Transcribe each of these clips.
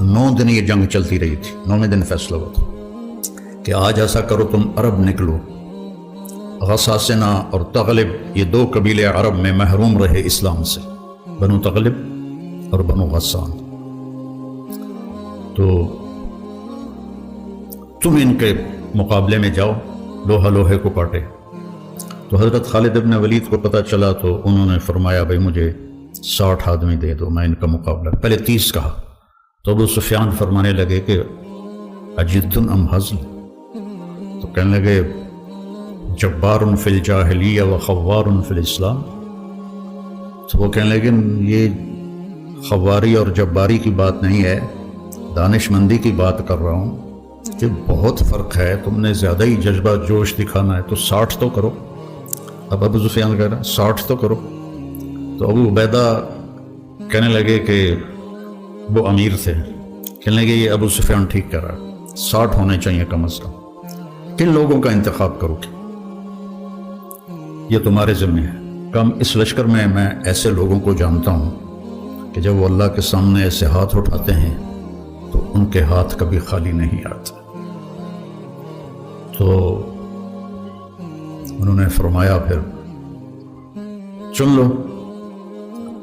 9 دن یہ جنگ چلتی رہی تھی. 9ویں دن فیصلہ ہوا تھا کہ آج ایسا کرو تم عرب نکلو. غساسنہ اور تغلب یہ 2 قبیلے عرب میں محروم رہے اسلام سے، بنو تغلب اور بنو غسان. تو تم ان کے مقابلے میں جاؤ، لوہا لوہے کو کاٹے. تو حضرت خالد ابن ولید کو پتہ چلا تو انہوں نے فرمایا بھائی مجھے 60 آدمی دے دو، میں ان کا مقابلہ. پہلے 30 کہا تو ابو سفیان فرمانے لگے کہ اجد ام حزل، تو کہنے لگے جبار فی الجاہلیہ و خوار فی الاسلام. تو وہ کہنے لگے یہ خواری اور جباری کی بات نہیں ہے، دانش مندی کی بات کر رہا ہوں کہ بہت فرق ہے، تم نے زیادہ ہی جذبہ جوش دکھانا ہے تو 60 تو کرو. اب ابو سفیان کہہ رہا 60 تو کرو. تو ابو عبیدہ کہنے لگے کہ وہ امیر تھے، کہنے لگے یہ ابو سفیان ٹھیک کر رہا ہے، 60 ہونے چاہیے کم از کم. کن لوگوں کا انتخاب کرو گے؟ یہ تمہارے ذمہ ہے. کم اس لشکر میں ایسے لوگوں کو جانتا ہوں کہ جب وہ اللہ کے سامنے ایسے ہاتھ اٹھاتے ہیں تو ان کے ہاتھ کبھی خالی نہیں آتے. تو انہوں نے فرمایا پھر چن لو.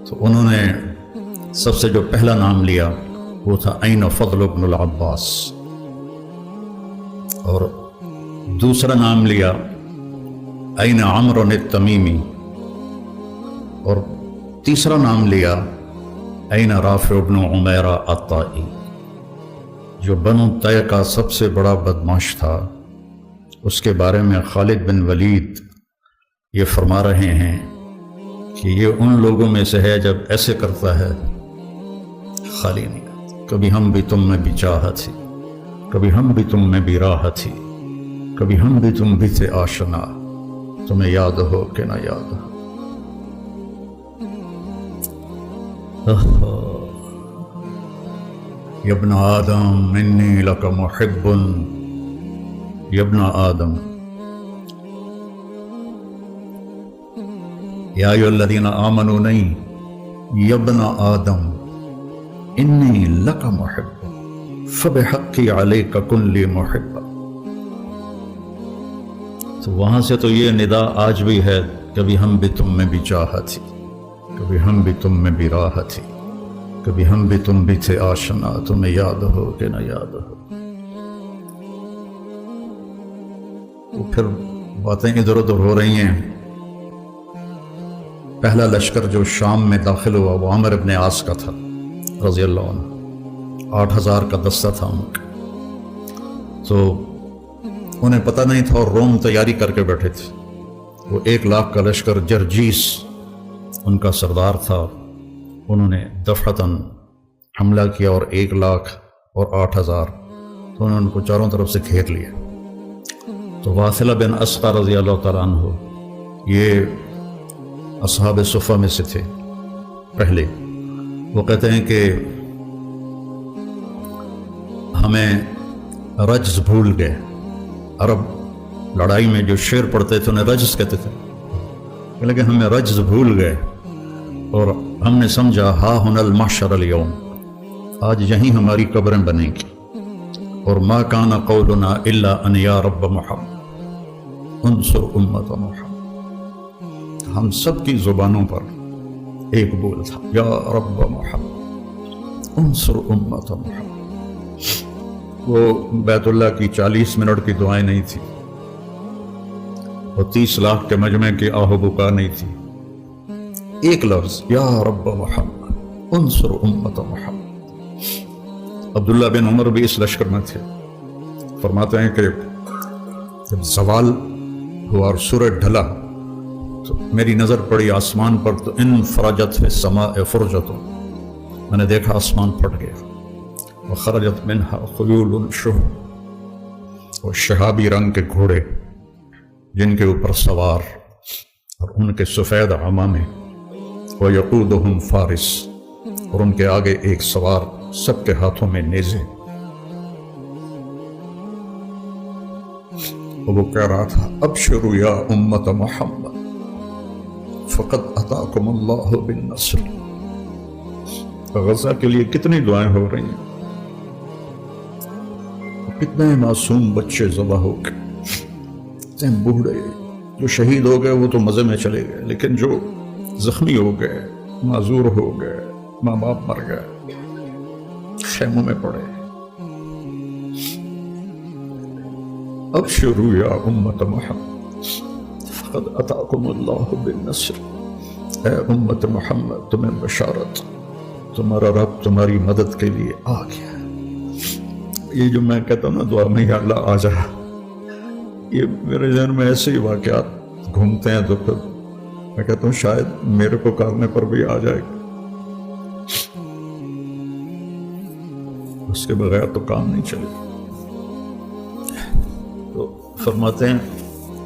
تو انہوں نے سب سے جو پہلا نام لیا وہ تھا این فضل بن العباس، اور دوسرا نام لیا این عمرو التمیمی، اور تیسرا نام لیا این رافع بن عمیرہ الطائی. جو بنو طے کا سب سے بڑا بدماش تھا، اس کے بارے میں خالد بن ولید یہ فرما رہے ہیں کہ یہ ان لوگوں میں سے ہے جب ایسے کرتا ہے خالی نہیں آتا. کبھی ہم بھی تم میں بھی چاہت تھی، کبھی ہم بھی تم میں بھی راحت تھی، کبھی ہم بھی تم بھی تھے آشنا، تمہیں یاد ہو کہ نہ یاد ہو. یا ابن آدم انی لک محب، یا ابن آدم یا ایھا الذین آمنوا نہیں، یا ابن آدم انی لک محب فبحقی علیک کن لی محبا. تو وہاں سے تو یہ ندا آج بھی ہے، کبھی ہم بھی تم میں بھی چاہت تھی، کبھی ہم بھی تم میں بھی راحت تھی، کبھی ہم بھی تم بھی تھے آشنا، تمہیں یاد ہو کہ نہ یاد ہو. وہ پھر باتیں ادھر ادھر ہو رہی ہیں. پہلا لشکر جو شام میں داخل ہوا وہ عامر ابن عاص کا تھا رضی اللہ عنہ. 8000 کا دستہ تھا ان کا. تو انہیں پتہ نہیں تھا اور روم تیاری کر کے بیٹھے تھے. وہ 1 لاکھ کا لشکر جرجیس ان کا سردار تھا. انہوں نے دفعتاً حملہ کیا اور 1 لاکھ اور 8000، تو انہوں نے ان کو چاروں طرف سے گھیر لیا. تو واصلہ بن اسقع رضی اللہ تعالیٰ عنہ یہ اصحاب صفہ میں سے تھے پہلے. وہ کہتے ہیں کہ ہمیں رجز بھول گئے. عرب لڑائی میں جو شعر پڑھتے تھے انہیں رجز کہتے تھے، لیکن ہمیں رجز بھول گئے اور ہم نے سمجھا ہا ہن المحشر اليوم، آج یہیں ہماری قبریں بنیں گی. اور ما کان قولنا الا ان یا رب محمد انصر امت محمد. ہم سب کی زبانوں پر ایک بول تھا، یا رب محمد انصر امت محمد. وہ بیت اللہ کی 40 منٹ کی دعائیں نہیں تھی، اور 30 لاکھ کے مجمع کی آہ و بکا نہیں تھی. ایک لفظ یا رب محمد انصر امت محمد. عبداللہ بن عمر بھی اس لشکر میں تھے. فرماتے ہیں کہ جب زوال ہوا اور سورج ڈھلا تو میری نظر پڑی آسمان پر، تو ان فرجت فی السماء فرجت، میں نے دیکھا آسمان پھٹ گیا. وخرجت منها خیول شہب، اور شہابی رنگ کے گھوڑے جن کے اوپر سوار اور ان کے سفید عمامے، ویقودہم فارس، اور ان کے آگے ایک سوار، سب کے ہاتھوں میں نیزے. وہ کہہ رہا تھا ابشروا یا امت محمد فقد اتاکم اللہ بالنصر. غزہ کے لیے کتنی دعائیں ہو رہی ہیں. کتنے معصوم بچے ذبح ہو گئے، کتنے بوڑھے جو شہید ہو گئے وہ تو مزے میں چلے گئے، لیکن جو زخمی ہو گئے، معذور ہو گئے، ماں باپ مر گئے، خیموں میں پڑے۔ ابشروا یا امت محمد فقد اتاکم اللہ بالنصر، اے امت محمد تمہیں بشارت، تمہارا رب تمہاری مدد کے لیے آ گیا۔ یہ جو میں کہتا ہوں نا دعا میں یا اللہ آ جا، یہ میرے ذہن میں ایسے ہی واقعات گھومتے ہیں، تو پھر میں کہتا ہوں شاید میرے پکارنے پر بھی آ جائے گا، اس کے بغیر تو کام نہیں چلے۔ تو فرماتے ہیں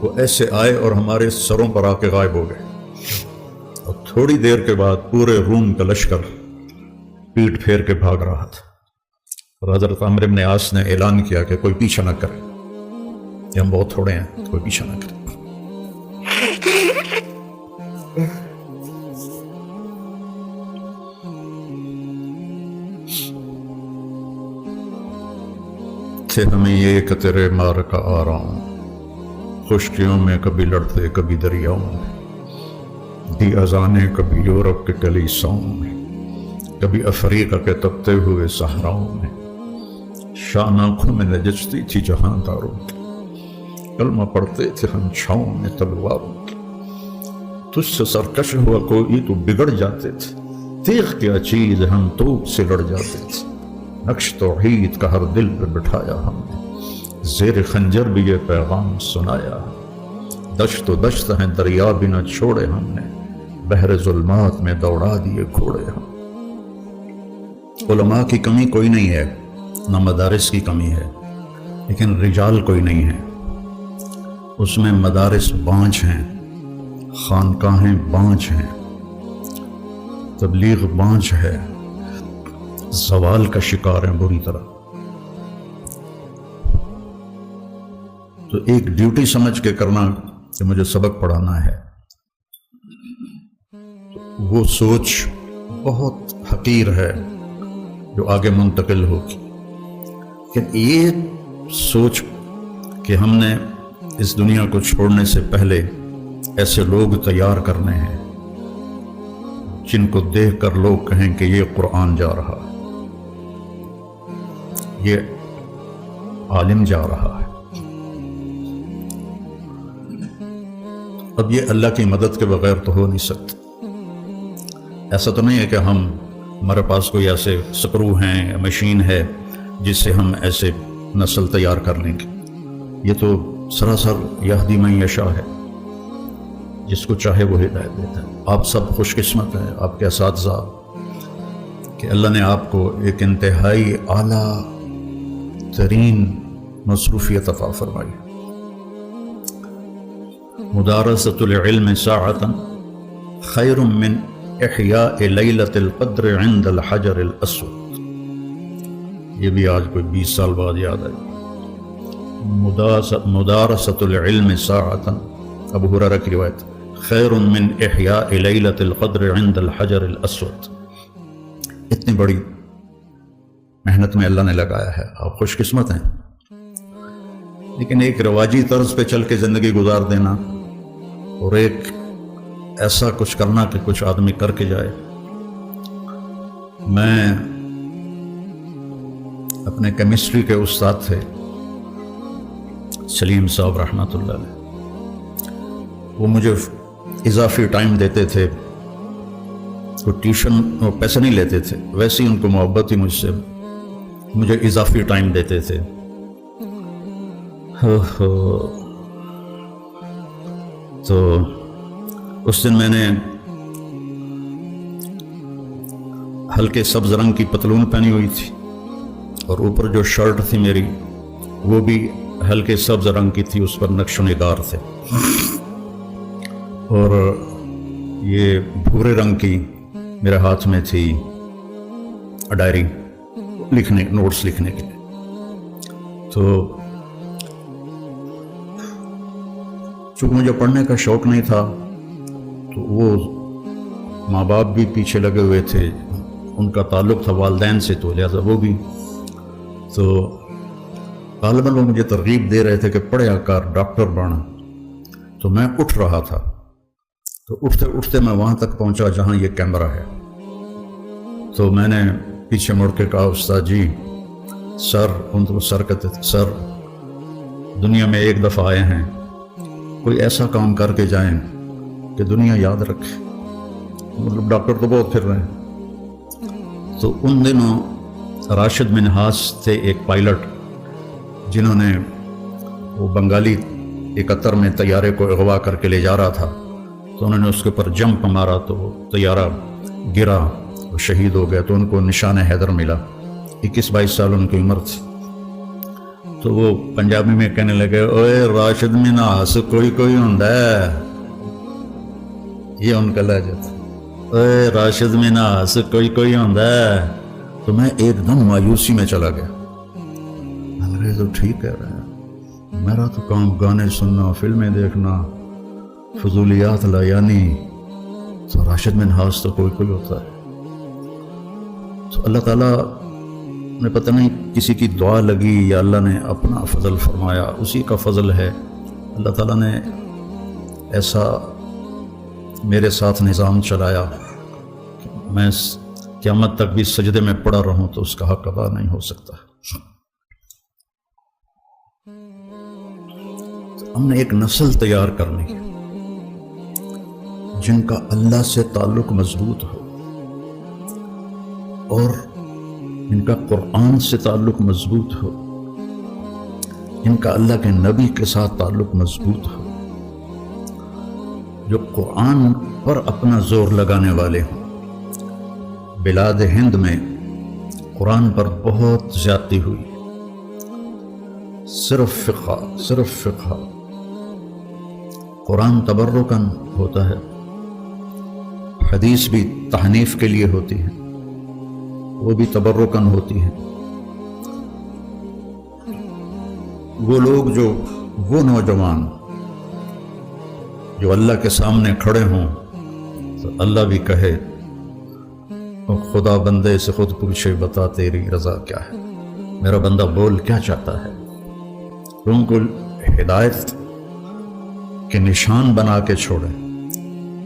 وہ ایسے آئے اور ہمارے سروں پر آ کے غائب ہو گئے، اور تھوڑی دیر کے بعد پورے روم کا لشکر پیٹ پھیر کے بھاگ رہا تھا، اور حضرت عمرو بن عاص نے اعلان کیا کہ کوئی پیچھا نہ کرے، کہ ہم بہت تھوڑے ہیں، کوئی پیچھا نہ کرے۔ تھے ہمیں یہ کہ تیرے مار کا آ رہا ہوں، خشکیوں میں کبھی لڑتے کبھی دریاؤں میں، دی اذانیں کبھی یورپ کے کلیساؤں میں، کبھی افریقہ کے تپتے ہوئے صحراؤں میں، شان آنکھوں میں نجچتی تھی جہاں داروں کی، کلمہ پڑھتے تھے ہم چھاؤں میں تلواروں کی، تجھ سے سرکش ہوا کوئی تو بگڑ جاتے تھے، تیغ کیا چیز ہم توپ سے لڑ جاتے تھے، نقش توحید کا ہر دل پہ بٹھایا ہم نے، زیر خنجر بھی یہ پیغام سنایا، دشت و دشت ہیں دریا بھی نہ چھوڑے ہم نے، بحر ظلمات میں دوڑا دیے گھوڑے ہم۔ علماء کی کمی کوئی نہیں ہے، نہ مدارس کی کمی ہے، لیکن رجال کوئی نہیں ہے۔ اس میں مدارس بانجھ ہیں، خانقاہیں بانجھ ہیں، تبلیغ بانجھ ہے، زوال کا شکار ہیں بری طرح۔ تو ایک ڈیوٹی سمجھ کے کرنا کہ مجھے سبق پڑھانا ہے، وہ سوچ بہت حقیر ہے جو آگے منتقل ہوگی، لیکن یہ سوچ کہ ہم نے اس دنیا کو چھوڑنے سے پہلے ایسے لوگ تیار کرنے ہیں جن کو دیکھ کر لوگ کہیں کہ یہ قرآن جا رہا ہے، یہ عالم جا رہا ہے۔ اب یہ اللہ کی مدد کے بغیر تو ہو نہیں سکتا۔ ایسا تو نہیں ہے کہ ہمارے پاس کوئی ایسے سکرو ہیں یا مشین ہے جس سے ہم ایسے نسل تیار کر لیں گے۔ یہ تو سراسر یہدی من یشاء ہے، جس کو چاہے وہ ہدایت دیتا ہے۔ آپ سب خوش قسمت ہیں، آپ کے اساتذہ، کہ اللہ نے آپ کو ایک انتہائی اعلیٰ ترین مصروفیت عطا فرمائی۔ مدارسۃ العلم ساعۃ خیر من احیاء لیلۃ القدر عند الحجر الاسود۔ یہ بھی آج کوئی 20 سال بعد یاد آئی۔ مدارسۃ العلم ساعۃ، ابو ہریرہ کی روایت، خیر من احیاء لیلۃ القدر عند الحجر الاسود۔ اتنی بڑی محنت میں اللہ نے لگایا ہے، آپ خوش قسمت ہیں۔ لیکن ایک رواجی طرز پہ چل کے زندگی گزار دینا اور ایک ایسا کچھ کرنا کہ کچھ آدمی کر کے جائے۔ میں اپنے کیمسٹری کے استاد تھے سلیم صاحب رحمۃ اللہ علیہ، وہ مجھے اضافی ٹائم دیتے تھے، وہ ٹیوشن وہ پیسے نہیں لیتے تھے، ویسے ہی ان کو محبت ہی مجھ سے، مجھے اضافی ٹائم دیتے تھے۔ تو اس دن میں نے ہلکے سبز رنگ کی پتلون پہنی ہوئی تھی، اور اوپر جو شرٹ تھی میری وہ بھی ہلکے سبز رنگ کی تھی، اس پر نقش و نگار تھے، اور یہ بھورے رنگ کی میرے ہاتھ میں تھی ڈائری لکھنے، نوٹس لکھنے کے لیے۔ تو چونکہ مجھے پڑھنے کا شوق نہیں تھا، تو وہ ماں باپ بھی پیچھے لگے ہوئے تھے، ان کا تعلق تھا والدین سے، تو لہٰذا وہ بھی، تو غالباً وہ مجھے ترغیب دے رہے تھے کہ پڑھیا کر، ڈاکٹر بن۔ تو میں اٹھ رہا تھا، تو اٹھتے اٹھتے میں وہاں تک پہنچا جہاں یہ کیمرہ ہے۔ تو میں نے پیچھے مڑ کے کہا استاد جی سر، ان کو سر کہتے تھے، سر دنیا میں ایک دفعہ آئے ہیں، کوئی ایسا کام کر کے جائیں کہ دنیا یاد رکھے۔ مطلب ڈاکٹر تو بہت پھر رہے ہیں۔ تو ان دنوں راشد منہاس تھے ایک پائلٹ، جنہوں نے وہ بنگالی 71 میں طیارے کو اغوا کر کے لے جا رہا تھا، تو انہوں نے اس کے اوپر جمپ مارا تو وہ طیارہ گرا، وہ شہید ہو گیا، تو ان کو نشان حیدر ملا۔ 21-22 سال ان کی عمر تھی۔ تو وہ پنجابی میں کہنے لگے، اوے راشد منہاس کوئی کوئی ہوندا ہے، یہ ان کا لہجہ تھا، اوے راشد منہاس کوئی کوئی ہوندا ہے۔ تو میں ایک دم مایوسی میں چلا گیا۔ انگریز تو ٹھیک کہہ رہے ہیں، میرا تو کام گانے سننا، فلمیں دیکھنا، فضولیات لایانی، تو راشد منہاس تو کوئی کوئی ہوتا ہے۔ تو اللہ تعالیٰ نے پتہ نہیں کسی کی دعا لگی یا اللہ نے اپنا فضل فرمایا، اسی کا فضل ہے۔ اللہ تعالیٰ نے ایسا میرے ساتھ نظام چلایا کہ میں قیامت تک بھی سجدے میں پڑا رہوں تو اس کا حق ادا نہیں ہو سکتا۔ ہم نے ایک نسل تیار کرنی ہے جن کا اللہ سے تعلق مضبوط ہو، اور ان کا قرآن سے تعلق مضبوط ہو، ان کا اللہ کے نبی کے ساتھ تعلق مضبوط ہو، جو قرآن پر اپنا زور لگانے والے ہوں۔ بلاد ہند میں قرآن پر بہت زیادتی ہوئی، صرف فقہ۔ قرآن تبرکاً ہوتا ہے، حدیث بھی تحنیف کے لیے ہوتی ہے، وہ بھی تبرکاً ہوتی ہے۔ وہ لوگ وہ نوجوان جو اللہ کے سامنے کھڑے ہوں تو اللہ بھی کہے اور خدا بندے سے خود پوچھے، بتا تیری رضا کیا ہے، میرا بندہ بول کیا چاہتا ہے۔ تم کو ہدایت کے نشان بنا کے چھوڑے۔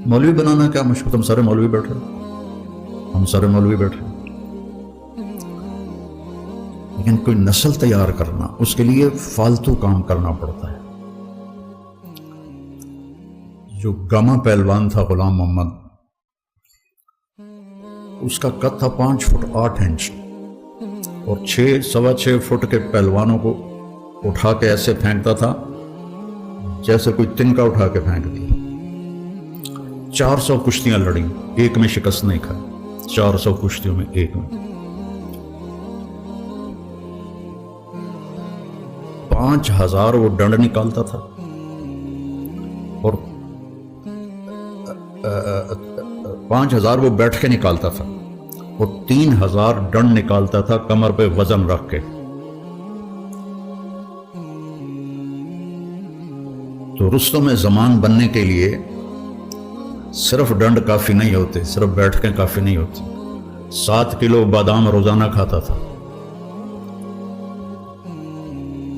مولوی بنانا کیا مشکل، تم سارے مولوی بیٹھے، ہم سارے مولوی بیٹھے، لیکن کوئی نسل تیار کرنا، اس کے لیے فالتو کام کرنا پڑتا ہے۔ جو گاما پہلوان تھا غلام محمد، اس کا قد تھا 5 فٹ 8 انچ، اور 6.25 فٹ کے پہلوانوں کو اٹھا کے ایسے پھینکتا تھا جیسے کوئی تنکا اٹھا کے پھینک دی۔ 400 کشتیاں لڑیں، ایک میں شکست نہیں کھائی، 400 کشتیوں میں ایک میں۔ 5000 وہ ڈنڈ نکالتا تھا، اور 5000 وہ بیٹھ کے نکالتا تھا، اور 3000 ڈنڈ نکالتا تھا کمر پہ وزن رکھ کے۔ تو رستم زمان بننے کے لیے صرف ڈنڈ کافی نہیں ہوتے، صرف بیٹھ کے کافی نہیں ہوتی۔ 7 کلو بادام روزانہ کھاتا تھا،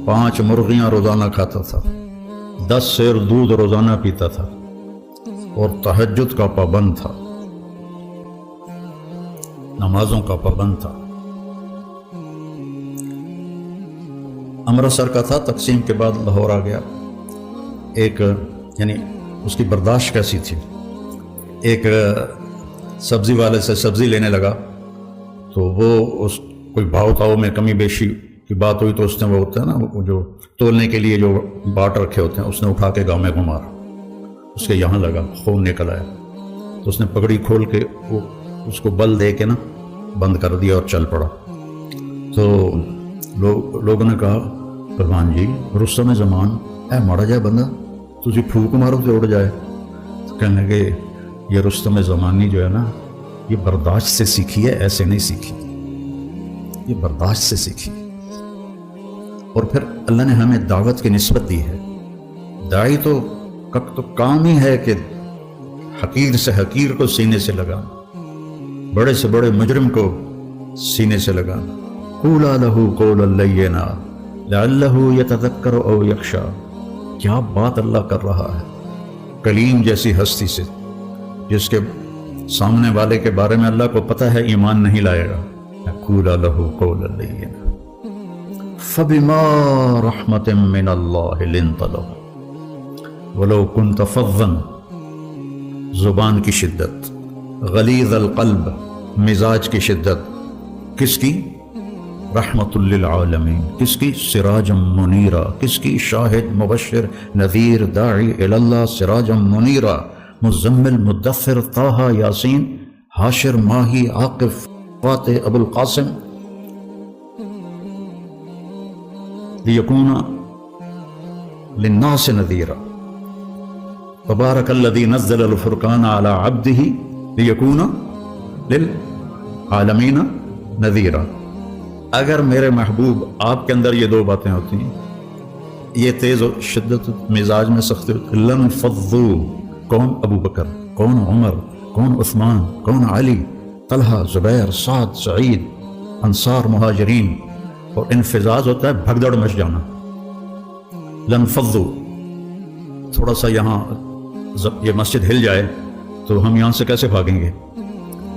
5 مرغیاں روزانہ کھاتا تھا، 10 سیر دودھ روزانہ پیتا تھا، اور تہجد کا پابند تھا، نمازوں کا پابند تھا۔ امرتسر کا تھا، تقسیم کے بعد لاہور آ گیا۔ ایک یعنی اس کی برداشت کیسی تھی، ایک سبزی والے سے سبزی لینے لگا، تو وہ اس کوئی بھاؤ تاؤ میں کمی بیشی کی بات ہوئی، تو اس نے وہ ہوتا ہے نا وہ جو تولنے کے لیے جو باٹ رکھے ہوتے ہیں، اس نے اٹھا کے گاؤں میں گھمار، اس کے یہاں لگا، خون نکل آیا، تو اس نے پگڑی کھول کے وہ اس کو بل دے کے نا بند کر دیا اور چل پڑا۔ تو لوگوں نے کہا پروان جی رستم زمان اے ماڑا جائے بندہ، تجھے پھوک مارو تو اڑ جائے۔ تو کہنے لگے یہ رستم زمانی جو ہے نا، یہ برداشت سے سیکھی ہے، ایسے نہیں سیکھی، یہ برداشت سے سیکھی۔ اور پھر اللہ نے ہمیں دعوت کی نسبت دی ہے۔ داعی تو کام ہی ہے کہ حقیر سے حقیر کو سینے سے لگانا، بڑے سے بڑے مجرم کو سینے سے لگانا۔ قولا لہ قولا لینا، لعلہ یتذکر او یخشی، کیا بات اللہ کر رہا ہے کلیم جیسی ہستی سے، جس کے سامنے والے کے بارے میں اللہ کو پتہ ہے ایمان نہیں لائے گا. یقول لہ قولا لینا فبما رحمت من اللہ لنت لهم ولو كنت فظا، زبان کی شدت، غلیظ القلب، مزاج کی شدت، کس کی؟ رحمت للعالمین، کس کی؟ سراجا منیرا، کس کی؟ شاہد مبشر نذیر داعی اللہ، سراجا منیرا، مزمل مدثر طہ یاسین حاشر ماہی عاقف فاتح ابو القاسم، لیکون للناس نذیرا. تبارک الذی نزل الفرقان علی عبدہ لیکون للعالمین نذیرا. اگر میرے محبوب آپ کے اندر یہ دو باتیں ہوتی ہیں، یہ تیز و شدت مزاج میں سختی ہوتی، لنفضوا، کون؟ ابو بکر، کون؟ عمر، کون؟ عثمان، کون؟ علی، طلحہ، زبیر، سعد، سعید، انصار، مہاجرین. اور انفزاز ہوتا ہے بھگدڑ مچ جانا. لنفضوا، تھوڑا سا یہاں یہ مسجد ہل جائے تو ہم یہاں سے کیسے بھاگیں گے؟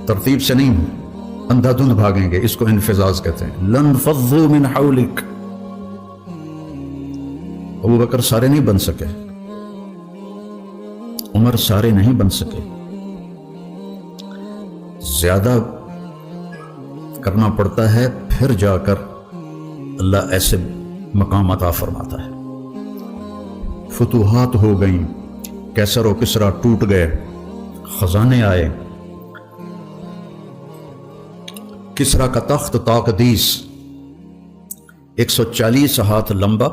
ترتیب سے نہیں، اندھا دھند بھاگیں گے. اس کو انفزاز کہتے ہیں. لنفضوا من حولک. ابو بکر سارے نہیں بن سکے، عمر سارے نہیں بن سکے، زیادہ کرنا پڑتا ہے، پھر جا کر اللہ ایسے مقام عطا فرماتا ہے. فتوحات ہو گئیں، کیسر و کسرا ٹوٹ گئے، خزانے آئے. کسرا کا تخت تاقدیس 140 ہاتھ لمبا،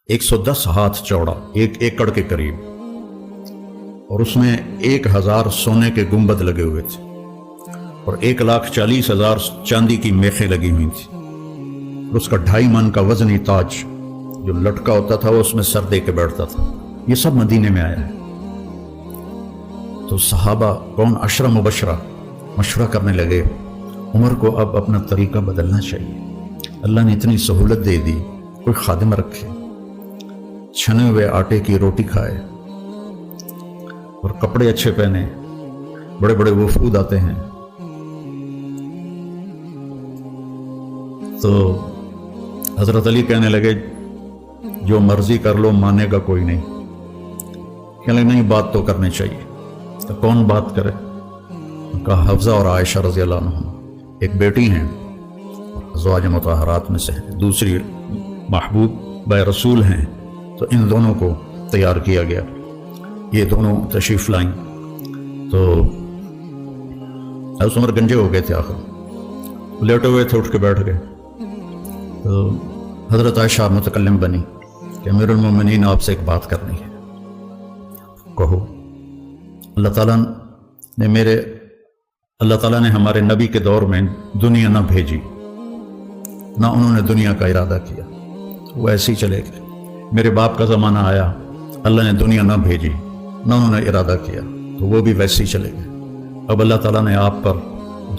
110 ہاتھ چوڑا، 1 ایکڑ کے قریب، اور اس میں 1000 سونے کے گنبد لگے ہوئے تھے اور 1,40,000 چاندی کی میخیں لگی ہوئی تھی. اور اس کا 2.5 من کا وزنی تاج جو لٹکا ہوتا تھا وہ اس میں سر دے کے بیٹھتا تھا. یہ سب مدینے میں آیا ہے. تو صحابہ کون؟ 10 مبشرہ مشورہ کرنے لگے، عمر کو اب اپنا طریقہ بدلنا چاہیے. اللہ نے اتنی سہولت دے دی، کوئی خادم رکھے، چھنے ہوئے آٹے کی روٹی کھائے اور کپڑے اچھے پہنے. بڑے بڑے وفود آتے ہیں تو حضرت علی کہنے لگے جو مرضی کر لو، مانے گا کوئی نہیں. کہنے لگے نہیں، بات تو کرنی چاہیے. تو کون بات کرے؟ کہا حفصہ اور عائشہ رضی اللہ عنہ، ایک بیٹی ہیں ازواج مطہرات میں سے، دوسری محبوب بے رسول ہیں. تو ان دونوں کو تیار کیا گیا. یہ دونوں تشریف لائیں تو حضرت عمر گنجے ہو گئے تھے، آخر لیٹے ہوئے تھے، اٹھ کے بیٹھ گئے. تو حضرت عائشہ متکلم بنی کہ امیر المومنین آپ سے ایک بات کرنی ہے. کہو. اللہ تعالیٰ نے ہمارے نبی کے دور میں دنیا نہ بھیجی، نہ انہوں نے دنیا کا ارادہ کیا، وہ ایسے ہی چلے گئے. میرے باپ کا زمانہ آیا، اللہ نے دنیا نہ بھیجی، نہ انہوں نے ارادہ کیا، تو وہ بھی ویسے ہی چلے گئے. اب اللہ تعالیٰ نے آپ پر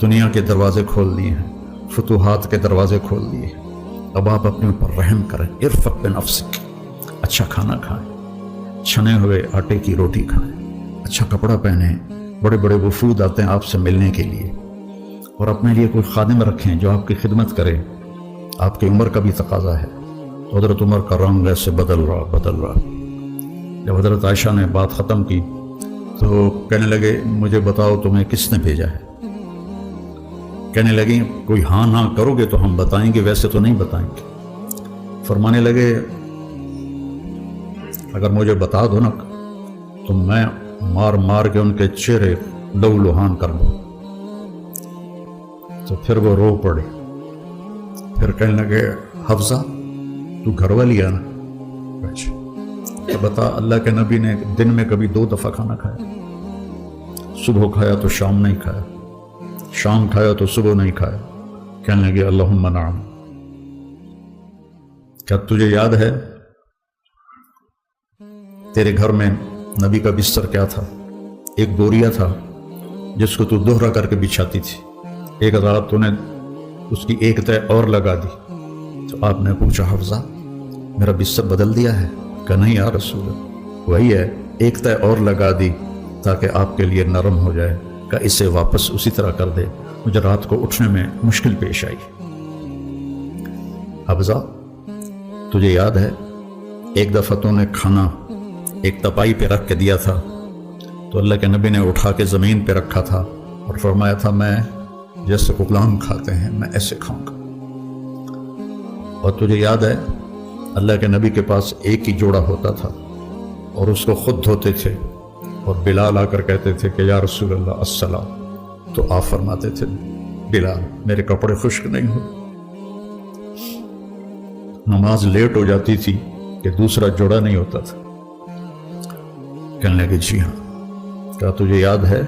دنیا کے دروازے کھول دیے ہیں، فتوحات کے دروازے کھول دیے ہیں. اب آپ اپنے اوپر رحم کریں. ارفق بنفسک، اچھا کھانا کھائیں، چھنے ہوئے آٹے کی روٹی کھائیں، اچھا کپڑا پہنیں. بڑے بڑے وفود آتے ہیں آپ سے ملنے کے لیے، اور اپنے لیے کوئی خادم رکھیں جو آپ کی خدمت کرے. آپ کی عمر کا بھی تقاضا ہے. حضرت عمر کا رنگ ایسے بدل رہا. جب حضرت عائشہ نے بات ختم کی تو کہنے لگے مجھے بتاؤ تمہیں کس نے بھیجا ہے. کہنے لگیں کوئی ہاں نہ کرو گے تو ہم بتائیں گے، ویسے تو نہیں بتائیں گے. فرمانے لگے اگر مجھے بتا دو نا تو میں مار مار کے ان کے چہرے لہو لہان کر دوں. تو پھر وہ رو پڑے. پھر کہنے لگے حفصہ تو گھر والی ہے نا؟ اچھا بتا، اللہ کے نبی نے دن میں کبھی 2 دفعہ کھانا کھایا؟ صبح کھایا تو شام نہیں کھایا، شام کھایا تو صبح نہیں کھایا. کہنے لگے اللہم نعم. کیا تجھے یاد ہے تیرے گھر میں نبی کا بستر کیا تھا؟ ایک بوریا تھا جس کو تو دوہرا کر کے بچھاتی تھی. ایک رات تو نے اس کی ایک تہ اور لگا دی. تو آپ نے پوچھا حفصہ میرا بستر بدل دیا ہے؟ کہ نہیں یا رسول اللہ، وہی ہے، ایک طے اور لگا دی تاکہ آپ کے لیے نرم ہو جائے، کہ اسے واپس اسی طرح کر دے، مجھے رات کو اٹھنے میں مشکل پیش آئی۔ حفصہ تجھے یاد ہے ایک دفعہ تو نے کھانا ایک تپائی پہ رکھ کے دیا تھا، تو اللہ کے نبی نے اٹھا کے زمین پہ رکھا تھا اور فرمایا تھا میں جیسے غلام کھاتے ہیں میں ایسے کھاؤں گا۔ اور تجھے یاد ہے اللہ کے نبی کے پاس ایک ہی جوڑا ہوتا تھا اور اس کو خود دھوتے تھے، اور بلال آ کر کہتے تھے کہ یا رسول اللہ السلام، تو آپ فرماتے تھے بلال میرے کپڑے خشک نہیں ہوئے۔ نماز لیٹ ہو جاتی تھی کہ دوسرا جوڑا نہیں ہوتا تھا۔ کہنے لگے جی ہاں۔ کیا تجھے یاد ہے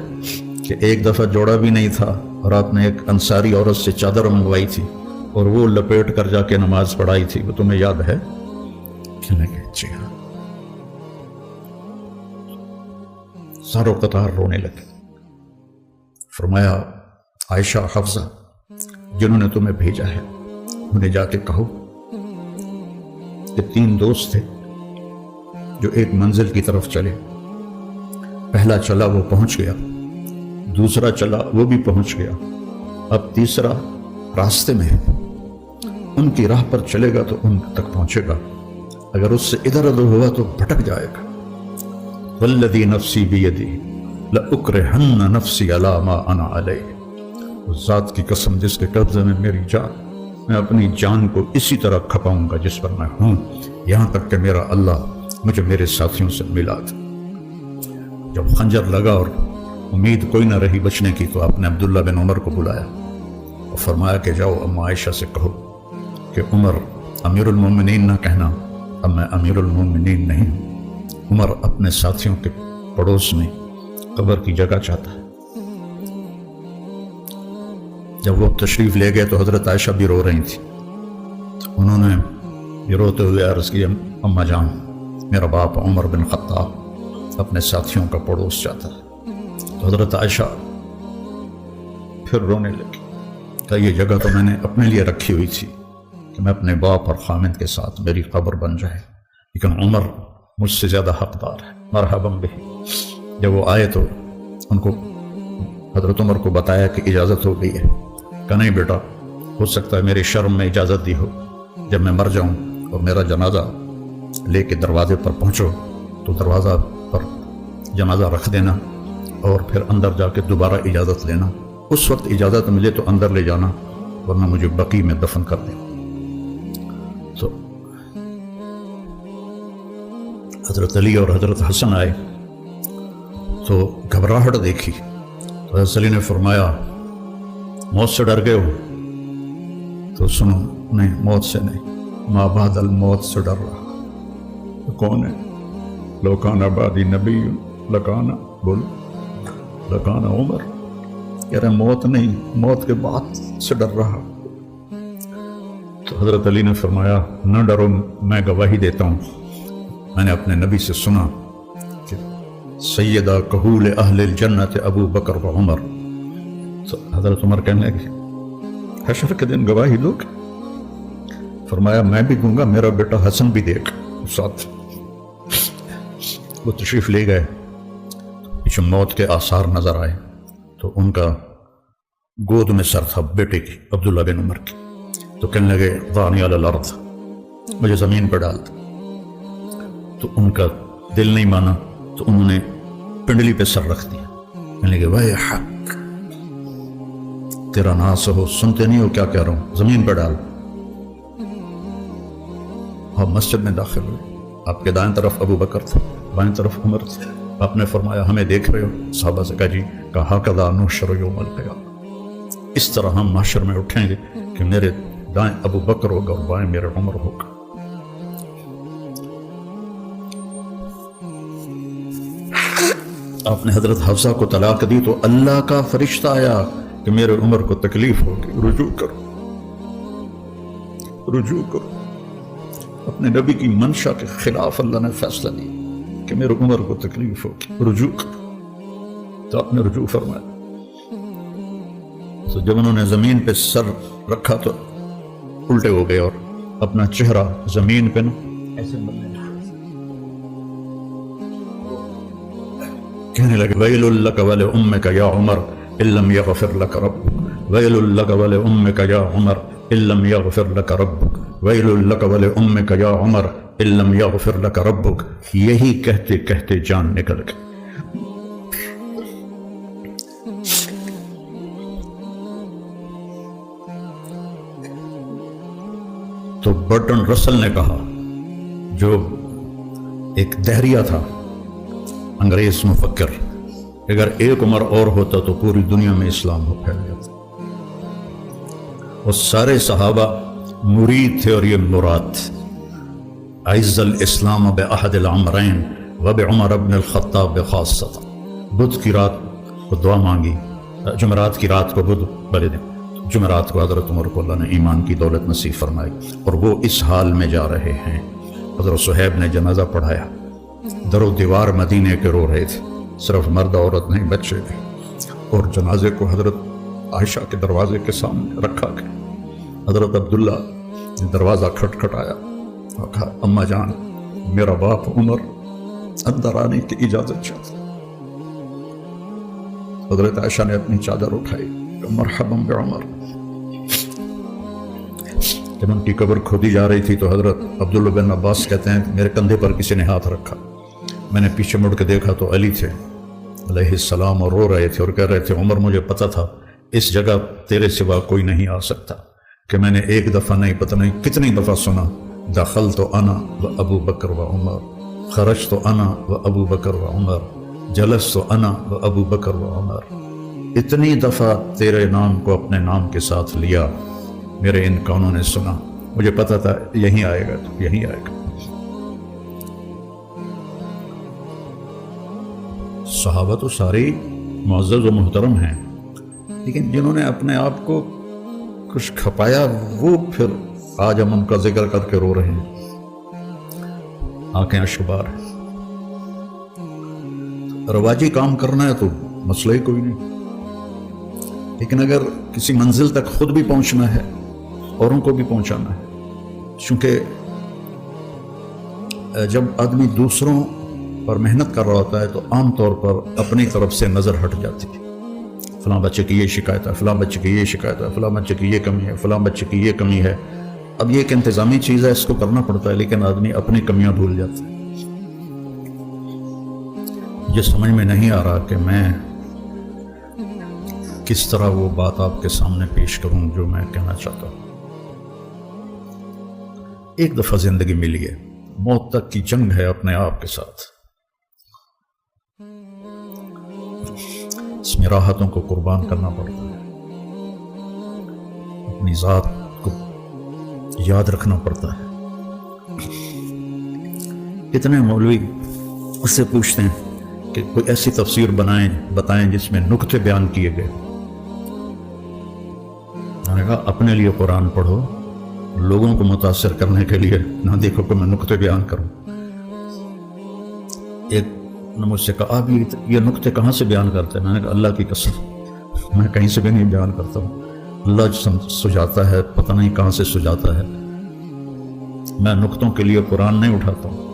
کہ ایک دفعہ جوڑا بھی نہیں تھا اور آپ نے ایک انصاری عورت سے چادر منگوائی تھی اور وہ لپیٹ کر جا کے نماز پڑھائی تھی، وہ تمہیں یاد ہے؟ کہنے لگے جی ہاں۔ ساروں قطار رونے لگے۔ فرمایا عائشہ حفصہ جنہوں نے تمہیں بھیجا ہے انہیں جا کے کہو کہ 3 دوست تھے جو ایک منزل کی طرف چلے، پہلا چلا وہ پہنچ گیا، دوسرا چلا وہ بھی پہنچ گیا، اب تیسرا راستے میں ہے، ان کی راہ پر چلے گا تو ان تک پہنچے گا، اگر اس سے ادھر ادھر ہوا تو بھٹک جائے گا۔ والذی نفسی بیدی لأکرہن نفسی علی ما انا علیہ، اس ذات کی قسم جس کے قبضے میں میری جان، میں اپنی جان کو اسی طرح کھپاؤں گا جس پر میں ہوں، یہاں تک کہ میرا اللہ مجھے میرے ساتھیوں سے ملا دے۔ جب خنجر لگا اور امید کوئی نہ رہی بچنے کی تو آپ نے عبداللہ بن عمر کو بلایا اور فرمایا کہ جاؤ اما عائشہ سے کہو کہ عمر امیر المومنین نہ کہنا، اب میں امیر المومنین نہیں ہوں۔ عمر اپنے ساتھیوں کے پڑوس میں قبر کی جگہ چاہتا ہے۔ جب وہ تشریف لے گئے تو حضرت عائشہ بھی رو رہی تھی، انہوں نے یہ روتے ہوئے عرض کی اما جان میرا باپ عمر بن خطاب اپنے ساتھیوں کا پڑوس چاہتا ہے۔ تو حضرت عائشہ پھر رونے لگی کہ یہ جگہ تو میں نے اپنے لیے رکھی ہوئی تھی کہ میں اپنے باپ اور خامد کے ساتھ میری قبر بن جائے، لیکن عمر مجھ سے زیادہ حقدار ہے، مرحبا بہ۔ جب وہ آئے تو ان کو حضرت عمر کو بتایا کہ اجازت ہو گئی ہے، کہ نہیں بیٹا ہو سکتا ہے میرے شرم میں اجازت دی ہو، جب میں مر جاؤں اور میرا جنازہ لے کے دروازے پر پہنچو تو دروازہ پر جنازہ رکھ دینا اور پھر اندر جا کے دوبارہ اجازت لینا، اس وقت اجازت ملے تو اندر لے جانا ورنہ مجھے بقیع میں دفن کر دینا۔ تو حضرت علی اور حضرت حسن آئے تو گھبراہٹ دیکھی تو حضرت علی نے فرمایا موت سے ڈر گئے ہو؟ تو سنو نہیں موت سے نہیں، ما بعد الموت سے ڈر رہا۔ کون ہے؟ لو کان بعدی نبی لکانا، بولو لکانا عمر، کہہ رہے موت نہیں موت کے بعد سے ڈر رہا۔ تو حضرت علی نے فرمایا نہ ڈرو، میں گواہی دیتا ہوں، میں نے اپنے نبی سے سنا کہ سیدہ کہول اہل الجنت ابو بکر و عمر۔ تو حضرت عمر کہنے لگے حشر کے دن گواہی دو؟ فرمایا میں بھی دوں گا، میرا بیٹا حسن بھی دے گا ساتھ۔ وہ تشریف لے گئے، پیچھے موت کے آثار نظر آئے تو ان کا گود میں سر تھا بیٹے کی، عبداللہ بن عمر کی، تو کہنے لگے ضعنی علی الارض، مجھے زمین پر ڈال دے۔ تو ان کا دل نہیں مانا تو انہوں نے پنڈلی پہ سر رکھ دیا، کہنے لگے وے حق، تیرا ناس ہو، سنتے نہیں ہو کیا کہہ رہا ہوں، زمین پہ ڈال۔ آپ مسجد میں داخل ہوئے، آپ کے دائیں طرف ابو بکر تھے، بائیں طرف عمر تھے۔ آپ نے فرمایا ہمیں دیکھ رہے ہو؟ صحابہ سے کہا جی، کہا کذا نحشر یوم القیامہ، اس طرح ہم محشر میں اٹھیں گے کہ میرے دائیں ابو بکر ہوگا اور بائیں میرے عمر ہوگا۔ آپ نے حضرت حفصہ کو طلاق دی تو اللہ کا فرشتہ آیا کہ میرے عمر کو تکلیف ہوگی، رجوع کرو رجوع کرو۔ اپنے نبی کی منشا کے خلاف اللہ نے فیصلہ لیا کہ میرے عمر کو تکلیف ہوگی، رجوع کرو۔ تو آپ نے رجوع فرمایا۔ تو جب انہوں نے زمین پہ سر رکھا تو الٹے ہو گئے اور اپنا چہرہ زمین پہ نہ ایسے کہنے لگے ویل لک ولامک یا عمر ان لم یغفر لک ربک، ویل لک ولامک یا عمر ان لم یغفر لک ربک، ویل لک ولامک یا عمر ان لم یغفر لک ربک۔ یہی کہتے کہتے جان نکل گئی۔ تو برٹن رسل نے کہا، جو ایک دہریہ تھا، انگریز مفکر، اگر ایک عمر اور ہوتا تو پوری دنیا میں اسلام ہو پھیل جاتا۔ اور سارے صحابہ مرید تھے اور یہ مراد اعز الاسلام باحد العمرین وبعمر بن الخطاب بخاصۃ۔ بدھ کی رات کو دعا مانگی، جمعرات کی رات کو بدھ بلے دن، جمعرات کو حضرت عمر کو اللہ نے ایمان کی دولت نصیب فرمائی، اور وہ اس حال میں جا رہے ہیں۔ حضرت صہیب نے جنازہ پڑھایا، در و دیوار مدینے کے رو رہے تھے، صرف مرد عورت نہیں، بچے بھی، اور جنازے کو حضرت عائشہ کے دروازے کے سامنے رکھا گیا۔ حضرت عبداللہ نے دروازہ کھٹکھٹایا اور کہا اماں جان، میرا باپ عمر اندر آنے کی اجازت چاہتا۔ حضرت عائشہ نے اپنی چادر اٹھائی، مرحبا بعمر۔ جب ان کی قبر کھودی جا رہی تھی تو حضرت عبداللہ بن عباس کہتے ہیں میرے کندھے پر کسی نے ہاتھ رکھا، میں نے پیچھے مڑ کے دیکھا تو علی تھے علیہ السلام، اور رو رہے تھے اور کہہ رہے تھے عمر مجھے پتا تھا اس جگہ تیرے سوا کوئی نہیں آ سکتا، کہ میں نے ایک دفعہ نہیں پتہ نہیں کتنی دفعہ سنا دخلت انا و ابو بکر و عمر، خرجت انا و ابو بکر و عمر، جلست انا و ابو بکر و عمر۔ اتنی دفعہ تیرے نام کو اپنے نام کے ساتھ لیا، میرے ان کانوں نے سنا، مجھے پتا تھا یہیں آئے گا تو یہیں آئے گا۔ صحابہ تو سارے معزز و محترم ہیں، لیکن جنہوں نے اپنے آپ کو کچھ کھپایا وہ پھر آج ہم ان کا ذکر کر کے رو رہے ہیں، آنکھیں اشکبار ہیں۔ رواجی کام کرنا ہے تو مسئلہ ہی کوئی نہیں، لیکن اگر کسی منزل تک خود بھی پہنچنا ہے اوروں کو بھی پہنچانا ہے، چونکہ جب آدمی دوسروں پر محنت کر رہا ہوتا ہے تو عام طور پر اپنی طرف سے نظر ہٹ جاتی ہے، فلاں بچے کی یہ شکایت ہے، فلاں بچے کی یہ شکایت ہے، فلاں بچے کی یہ کمی ہے، فلاں بچے کی یہ کمی ہے۔ اب یہ ایک انتظامی چیز ہے، اس کو کرنا پڑتا ہے، لیکن آدمی اپنی کمیاں بھول جاتا ہے۔ یہ سمجھ میں نہیں آ رہا کہ میں کس طرح وہ بات آپ کے سامنے پیش کروں جو میں کہنا چاہتا ہوں۔ ایک دفعہ زندگی ملی ہے، موت تک کی جنگ ہے اپنے آپ کے ساتھ، اس میں راحتوں کو قربان کرنا پڑتا ہے، اپنی ذات کو یاد رکھنا پڑتا ہے۔ کتنے مولوی اس سے پوچھتے ہیں کہ کوئی ایسی تفسیر بتائیں جس میں نکتے بیان کیے گئے۔ میں نے کہا اپنے لیے قرآن پڑھو، لوگوں کو متاثر کرنے کے لیے نہ دیکھو کہ میں نکتے بیان کروں۔ ایک نے مجھ سے کہا آپ یہ نکتے کہاں سے بیان کرتے ہیں؟ میں نے کہا اللہ کی قسم میں کہیں سے بھی نہیں بیان کرتا ہوں، اللہ سجاتا ہے، پتہ نہیں کہاں سے سجاتا ہے، میں نکتوں کے لیے قرآن نہیں اٹھاتا ہوں۔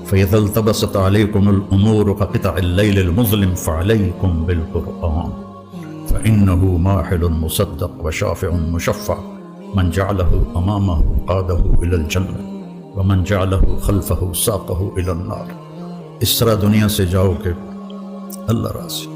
فَإِذَا الْتَبَسَتْ عَلَيْكُمُ الْأُمُورُ كَقِطَعِ اللَّيْلِ الْمُظْلِمِ فَعَلَيْكُمْ بِالْقُرْآنِ فَإِنَّهُ مَاحِلٌ مُصَدَّقٌ وَشَافِعٌ مُشَفَّعٌ مَنْ جَعَلَهُ أَمَامَهُ قَادَهُ إِلَى الْجَنَّةِ وَمَنْ جَعَلَهُ خَلْفَهُ سَاقَهُ إِلَى النَّارِ۔ اس طرح دنیا سے جاؤ کہ اللہ راضی،